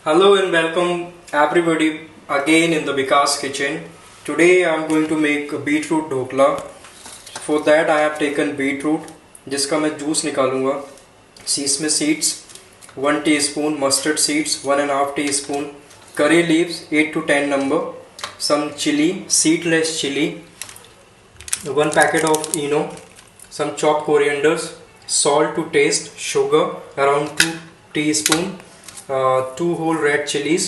Hello and welcome everybody again in the Vikas kitchen. Today I am going to make a beetroot dhokla. For that I have taken beetroot जिसका मैं juice निकालूंगा. Sesame seeds 1 teaspoon, mustard seeds 1.5 teaspoon, curry leaves 8 to 10 number, some chili, seedless chili, 1 packet of eno, some chopped corianders, salt to taste, sugar around 2 teaspoon, 2 whole red chilies.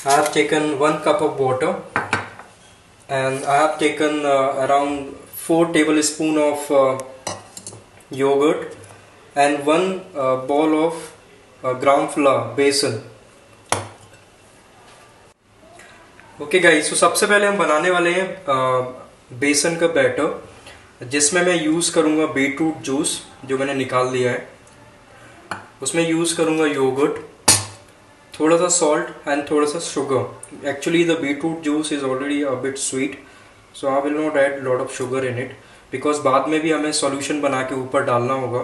I have taken 1 cup of water, and I have taken around 4 tablespoon of yogurt and 1 bowl of ground flour बेसन. Okay guys, तो सबसे पहले हम बनाने वाले हैं बेसन का बैटर, जिसमें मैं यूज़ करूँगा बीटरूट जूस जो मैंने निकाल लिया है. उसमें यूज़ करूँगा योगर्ट, थोड़ा सा सॉल्ट एंड थोड़ा सा sugar. Actually the beetroot juice is already a bit sweet, so I will not add lot of sugar in it because बाद में भी हमें सॉल्यूशन बना के ऊपर डालना होगा.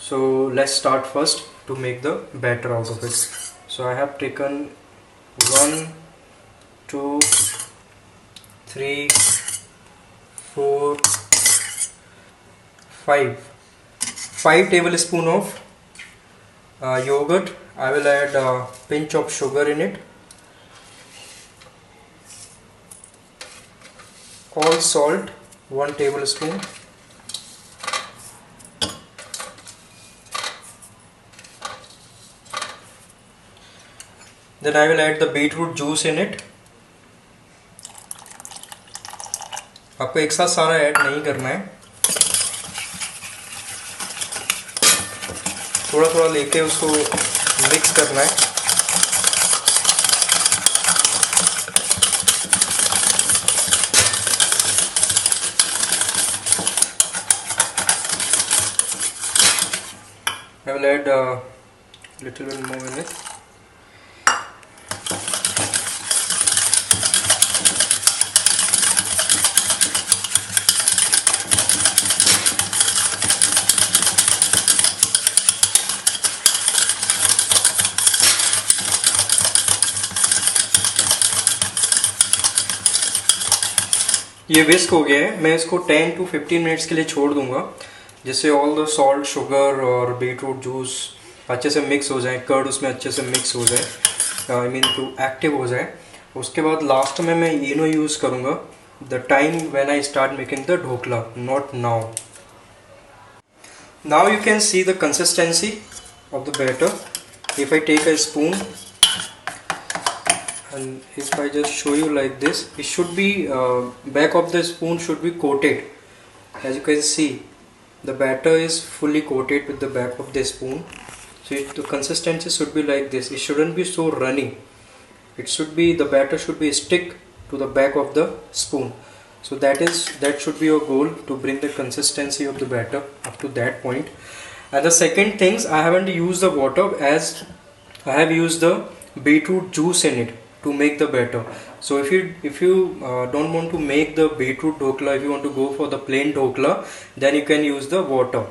So let's start first to make the batter out of it. So I have taken 1 2 3 4 5 tablespoon of yogurt. I will add a pinch of sugar in it, all salt 1 tablespoon, then I will add the beetroot juice in it. आपको एक साथ सारा add नहीं करना है, थोड़ा थोड़ा लेके उसको मिक्स करना है. I will add a little bit more in it. ये विस्क हो गया है. मैं इसको 10 to 15 मिनट्स के लिए छोड़ दूंगा, जिससे ऑल द सॉल्ट, शुगर और बीटरूट जूस अच्छे से मिक्स हो जाए, कर्ड उसमें अच्छे से मिक्स हो जाए, आई मीन टू एक्टिव हो जाए. उसके बाद लास्ट में मैं इनो यूज़ करूँगा the time when I start making the dhokla, not now. Now you can see the consistency of the batter. If I take a spoon and if I just show you like this, it should be back of the spoon should be coated. As you can see, the batter is fully coated with the back of the spoon. So the consistency should be like this. It shouldn't be so runny. It should be, the batter should be stick to the back of the spoon. So that should be your goal, to bring the consistency of the batter up to that point. And the second things, I haven't used the water as I have used the beetroot juice in it to make the batter. So if you don't want to make the beetroot dhokla, if you want to go for the plain dhokla, then you can use the water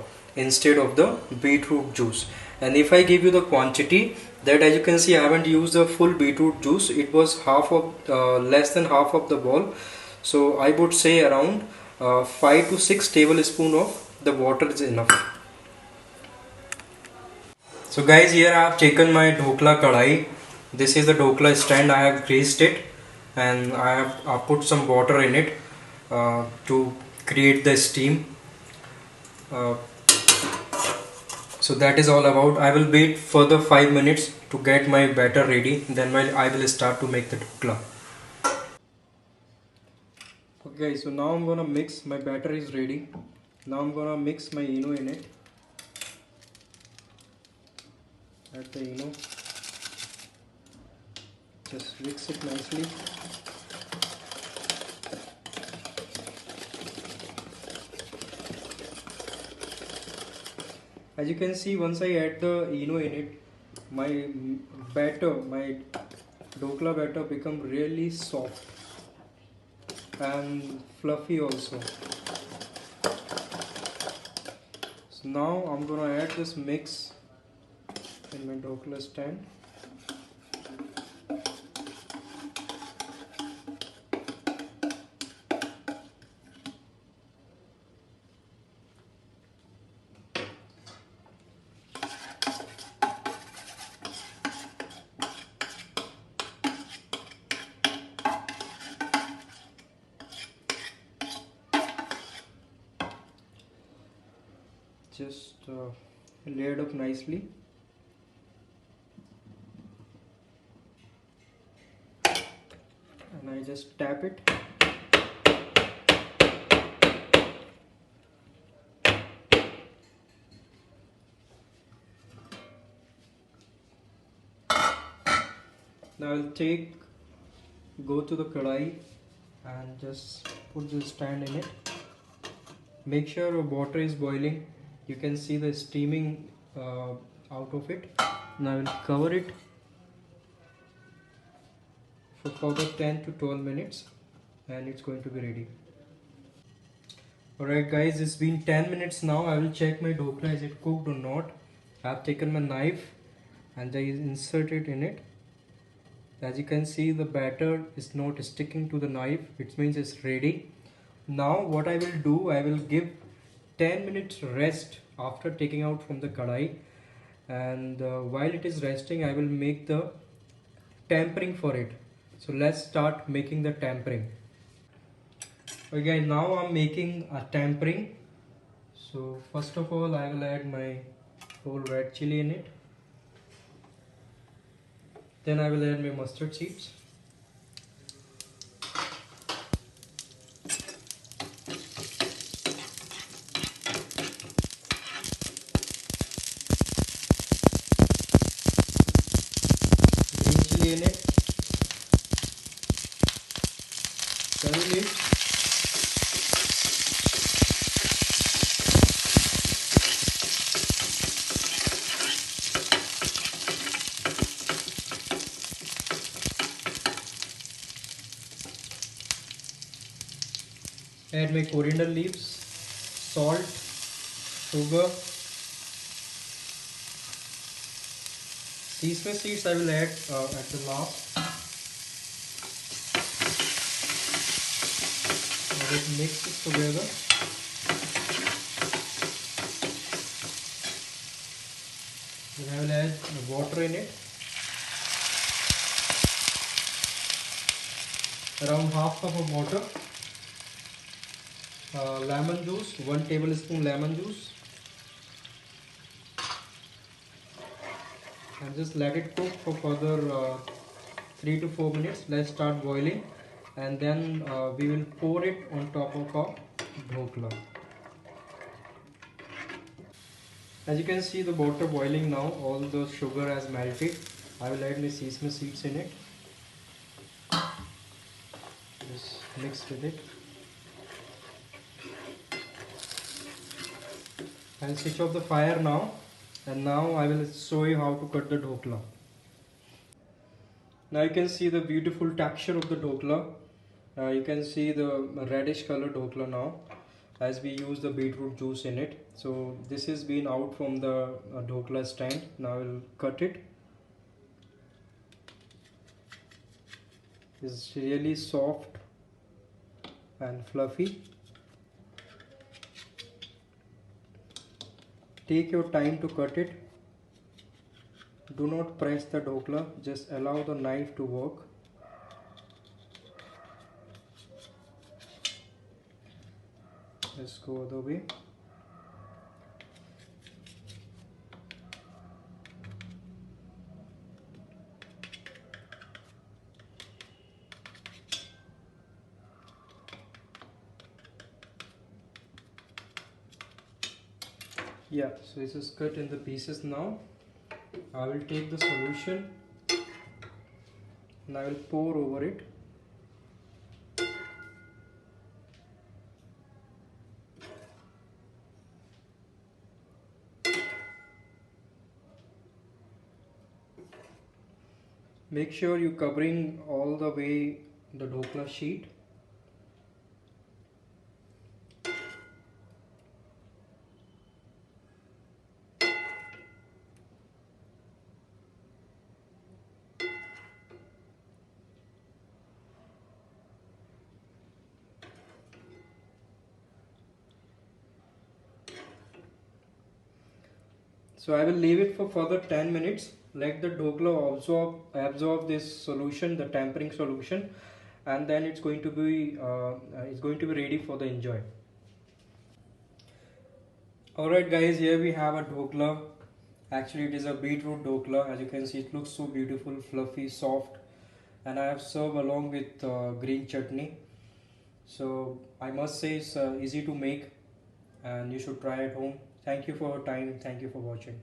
instead of the beetroot juice. And if I give you the quantity, that as you can see, I haven't used the full beetroot juice. It was less than half of the bowl. So I would say around 5 to 6 tablespoon of the water is enough. So guys, here I have taken my dhokla kadai. This is the dhokla stand. I have greased it and I have put some water in it to create the steam. So that is all about. I will wait further 5 minutes to get my batter ready. Then I will start to make the dhokla. Okay, so now I'm gonna mix. My batter is ready. Now I'm gonna mix my eno in it. Add the eno. Just mix it nicely. As you can see, once I add the eno in it, my dhokla batter become really soft and fluffy also. So now I'm gonna add this mix in my dhokla stand. just layered up nicely. And I just tap it. Now I'll go to the kadai and just put the stand in it. Make sure your water is boiling. You can see the steaming out of it. Now I will cover it for further 10 to 12 minutes and it's going to be ready. Alright guys, it's been 10 minutes now. I will check my dhokla, is it cooked or not. I have taken my knife and I inserted in it. As you can see, the batter is not sticking to the knife. It means it's ready. Now what I will do, I will give 10 minutes rest after taking out from the kadai, and while it is resting I will make the tempering for it. So let's start making the tempering. Okay guys, now I'm making a tempering. So first of all I will add my whole red chili in it. Then I will add my mustard seeds. Green chili in it. Curry leaves. Add my coriander leaves, salt, sugar, sesame seeds I will add at the last. Now let's mix it together. Then I will add the water in it. Around half cup of water. Lemon juice, 1 tablespoon lemon juice, and just let it cook for further 3 to 4 minutes. Let's start boiling and then we will pour it on top of our dhokla. As you can see the water boiling now, all the sugar has melted. I will add my sesame seeds in it. Just mix with it. I'll switch off the fire now, and now I will show you how to cut the dhokla. Now you can see the beautiful texture of the dhokla. You can see the reddish color dhokla now, as we use the beetroot juice in it. So this has been out from the dhokla stand. Now I will cut it. It's really soft and fluffy. Take your time to cut it. Do not press the dhokla, just allow the knife to work. Let's go other way. Yeah, so this is cut in the pieces now. I will take the solution and I will pour over it. Make sure you're covering all the way the dhokla sheet. So I will leave it for further 10 minutes. Let the dhokla absorb this solution, the tempering solution, and then it's going to be ready for the enjoy. Alright guys, here we have a dhokla. Actually it is a beetroot dhokla. As you can see, it looks so beautiful, fluffy, soft, and I have served along with green chutney. So I must say it's easy to make and you should try at home. Thank you for your time. Thank you for watching.